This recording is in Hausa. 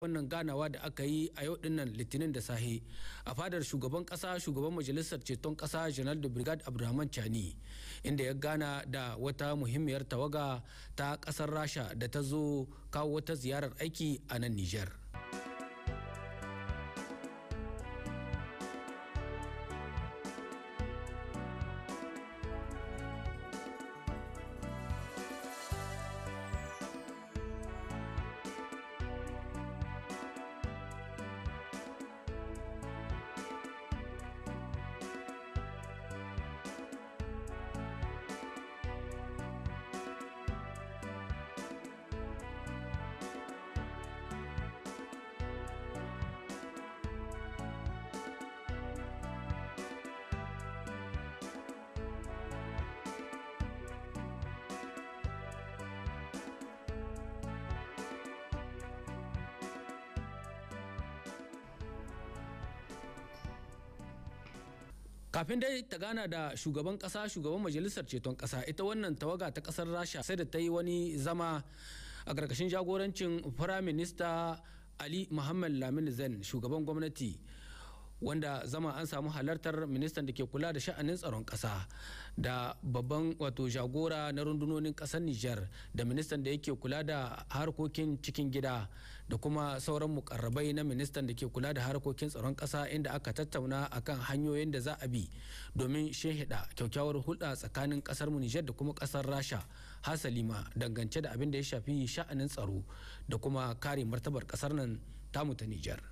wannan ganawa da aka yi a yau dinnan litinin da sahe a fadar shugaban kasa shugaban majalisar ceton kasa janar da brigade abdulrahman chani inda ya gana da wata muhimmiyar tawaga ta kasar rasha da ta zo kawo wata ziyarar aiki a nan niger. Kafin dai ta gana da shugaban kasa shugaban majalisar ceton kasa ita wannan tawaga ta kasar rasha sai da ta yi wani zama a ƙarƙashin jagorancin firaminista ali muhammad lamin zain shugaban gwamnati wanda zama an samu halartar ministan da ke kula da sha'anin tsaron kasa da babban wato jagora na rundunonin kasar Nijar da ministan da yake kula da harkokin cikin gida da kuma sauran mukarrabai na ministan da ke kula da harkokin tsaron kasa inda aka tattauna akan hanyoyin da za a bi domin shehida kyakkyawar hulɗa tsakanin kasar mu Nijar da kuma kasar Rasha hasali ma dangance da abin da ya shafi sha'anin tsaro da kuma kare martabar kasar nan tamu ta Nijar.